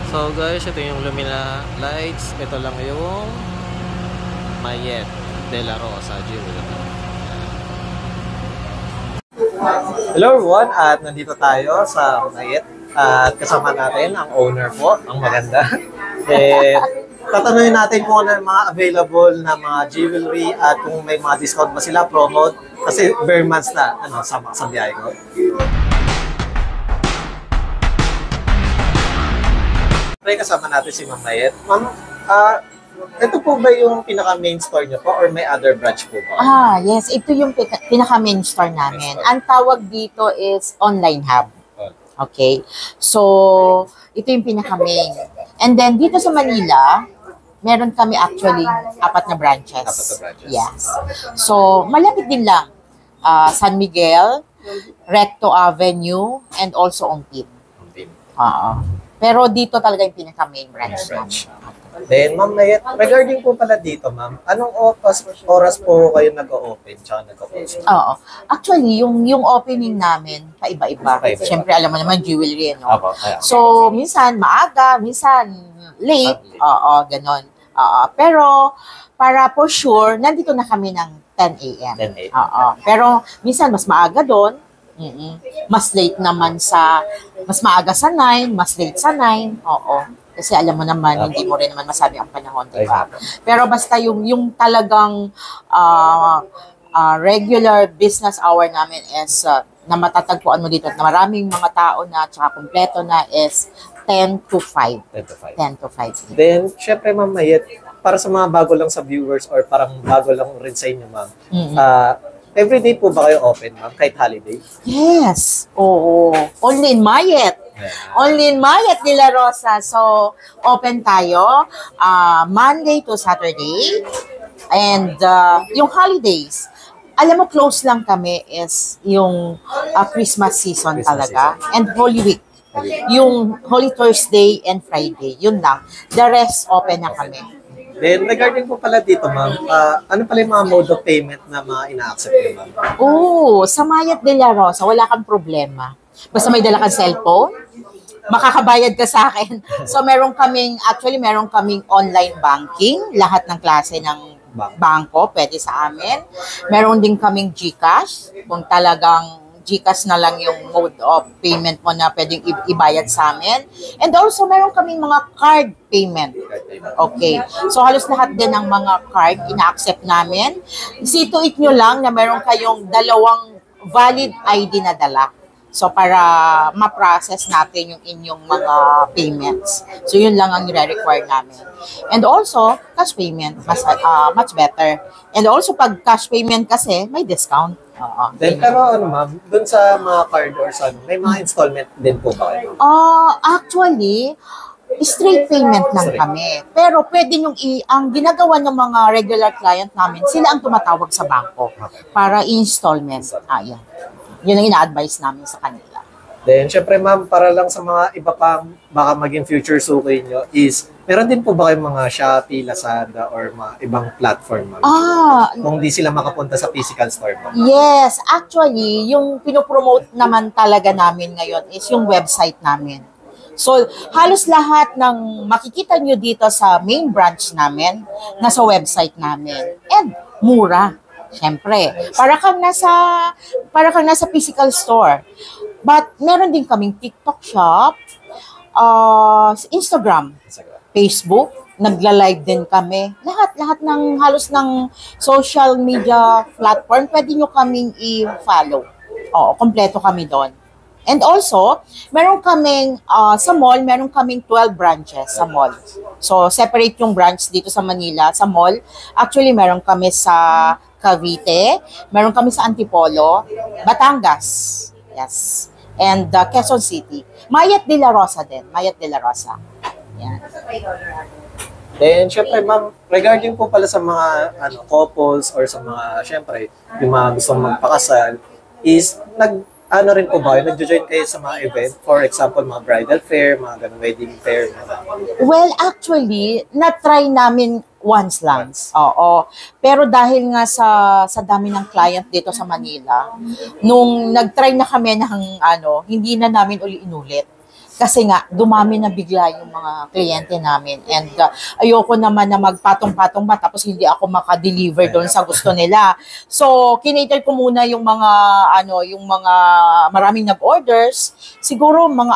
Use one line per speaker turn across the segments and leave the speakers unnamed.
So guys, ito yung Lumina lights. Ito lang yung Mayet de la Rosa Jewelry. Hello everyone, at nandito tayo sa Mayet at kasama natin ang owner po, ang maganda. Tatanungin natin kung ano yung mga available na mga jewelry at kung may mga discount ba sila, promote, kasi bare months na sa biyahe ko. Kasama natin si Ma'am Mayet. Ma'am, ito po ba yung pinaka-main store niyo po or may other branch po ba?
Yes. Ito yung pinaka-main store namin. Ang tawag dito is online hub. Okay? So, ito yung pinaka-main. And then, dito sa Manila, meron kami actually 4 na branches.
4 na branches.
Yes. So, malapit din lang. San Miguel, Recto Avenue, and also Ongpin. Pero dito talaga yung pinaka-main branch namin.
Then, Ma'am Mayet, regarding po pala dito, Ma'am, anong oras po kayo nag-o-open tsaka nag-o-close?
Oo. Actually, yung opening namin, paiba-iba. Siyempre, alam mo naman, jewelry, no? So, minsan maaga, minsan late. Oo, ganon. Pero, para for sure, nandito na kami ng 10 a.m.
10 a.m.
Oo. Pero, minsan, mas maaga doon. Mas late naman mas maaga sa 9, mas late sa 9. Oo. Kasi alam mo naman, hindi mo rin naman masabi ang panahon, di ba? Pero basta yung talagang regular business hour namin is na matatagpuan mo dito at na maraming mga tao na tsaka kompleto na is 10 to 5.
10 to 5.
10 to 5.
Then, syempre, Ma'am Mayet, para sa mga bago lang sa viewers or parang bago lang rin sa inyo, Ma'am, everyday po ba kayo open, Ma'am, kahit holiday?
Yes. Oo. Only in Mayet. Only in Mayet de la Rosa. So, open tayo Monday to Saturday. And yung holidays, alam mo, close lang kami is yung Christmas season talaga. And Holy Week. Yung Holy Thursday and Friday. Yun lang. The rest, open na kami.
Then, regarding po pala dito, Ma'am, ano pala yung mga mode of payment na mga ina-accept niyo, Ma'am?
Sa Mayet de la Rosa, wala kang problema. Basta may dala kang cellphone, makakabayad ka sa akin. So, meron kaming online banking, lahat ng klase ng bangko, pwede sa amin. Meron din kaming GCash, kung talagang GCash na lang yung mode of payment mo na pwedeng ibayad sa amin. And also, meron kaming mga card payment. Okay. So, halos lahat din ng mga card, ina-accept namin. See to it nyo lang na meron kayong 2 valid ID na dala. So, para ma-process natin yung inyong mga payments. So, yun lang ang nire-require namin. And also, cash payment, much better. And also, pag cash payment kasi, may discount.
Then, pero Ma'am, dun sa mga card or sa may mga installment din po ba kayo?
Actually, straight payment lang kami. Pero pwede ang ginagawa ng mga regular client namin, sila ang tumatawag sa bangko para installment. Yun ang ina-advise namin sa kanila.
Then, syempre Ma'am, para lang sa mga iba pang baka maging future suki nyo is, meron din po ba kayong mga Shopee, Lazada, or mga ibang platform, Ma'am? Kung di sila makapunta sa physical store, Ma'am?
Yes. Actually, yung pinopromote naman talaga namin ngayon is yung website namin. So, halos lahat ng makikita nyo dito sa main branch namin, nasa website namin. And mura. Siyempre, para kang nasa physical store. But meron din kaming TikTok shop, Instagram, Facebook, nagla-live din kami. Lahat ng halos ng social media platform, pwede nyo kaming i-follow. Kompleto kami doon. And also, meron kaming, sa mall, meron kaming 12 branches sa mall. So, separate yung branch dito sa Manila, sa mall. Actually, meron kami sa Cavite, meron kami sa Antipolo, Batangas, yes, and Quezon City. Mayet de la Rosa din, Mayet de la Rosa. Yan.
Then, syempre, Ma'am, regarding po pala sa mga couples or sa mga, syempre, yung mga gustong magpakasal, is rin po ba, nagjo-join kayo sa mga event? For example, mga bridal fair, mga wedding fair?
Well, actually, na-try namin once lang. Oo. Pero dahil nga sa dami ng client dito sa Manila, nung nag-try na kami ng hindi na namin uli inulit. Kasi nga, dumami na bigla yung mga kliyente namin. And ayoko naman na magpatong-patong ba tapos hindi ako makadeliver doon sa gusto nila. So, kinater ko muna yung mga, yung mga maraming nag-orders. Siguro mga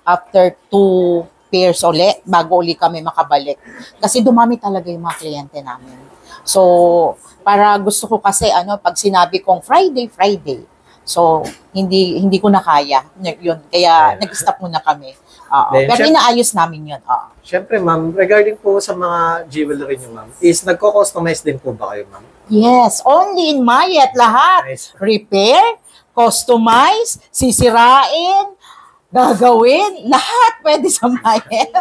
after 2 pairs ulit, bago uli kami makabalik. Kasi dumami talaga yung mga kliyente namin. So, para gusto ko kasi, pag sinabi kong Friday, Friday. So, hindi ko na kaya. Yun, kaya nag-stop muna kami. Pero inaayos namin yun.
Siyempre, ma'am, regarding po sa mga jewelry niyo, ma'am, is nagko-customize din po ba kayo, ma'am?
Yes, only in Mayet lahat.
Nice.
Repair, customize, sisirain, gagawin, lahat pwede sa Mayet.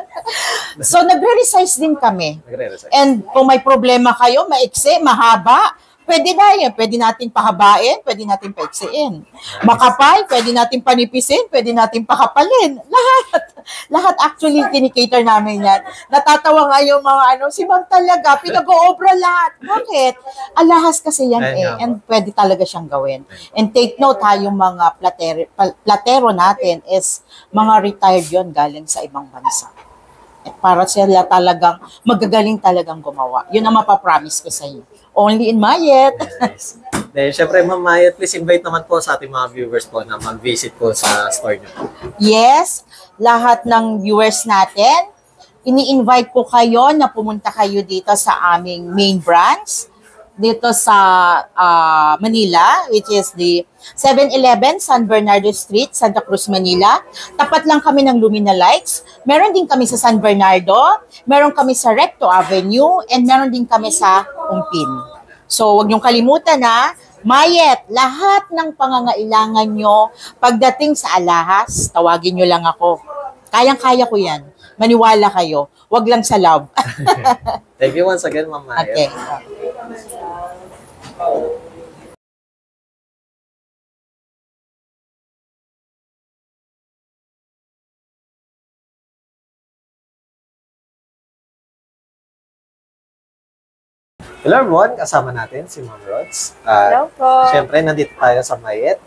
So, nagre-resize din kami.
Nagre-resize.
And kung may problema kayo, maiksi, mahaba, pwede na yan. Pwede natin pahabain, pwede natin paiksiin. Makapal, pwede natin panipisin, pwede natin pakapalin. Lahat. Lahat actually kinikater namin yan. Natatawa nga yung mga si ma'am talaga, pinag-oobra lahat. Bakit? Alahas kasi yan and pwede talaga siyang gawin. And take note yung mga platero natin is mga retired yon galing sa ibang bansa. Para sila talagang magagaling talagang gumawa. Yun ang mapapromise ko sa inyo. Only in Mayet.
Nice. Then, syempre, Ma'am Mayet, please invite naman po sa ating mga viewers po na mag-visit po sa store niyo.
Yes, lahat ng viewers natin, ini-invite ko kayo na pumunta kayo dito sa aming main branch, dito sa Manila, which is the 7-Eleven, San Bernardo Street, Santa Cruz, Manila. Tapat lang kami ng Lumina Lights. Meron din kami sa San Bernardo, meron kami sa Recto Avenue, and meron din kami sa Umpin. So, huwag niyong kalimutan na, Mayet, lahat ng pangangailangan nyo, pagdating sa alahas, tawagin nyo lang ako. Kayang-kaya ko yan. Maniwala kayo. Huwag lang sa love.
Thank you once again, Ma'am Mayet.
Okay.
Hello everyone, kasama natin si Ma'am Rods.
Hello po.
Siyempre, nandito tayo sa Mayet.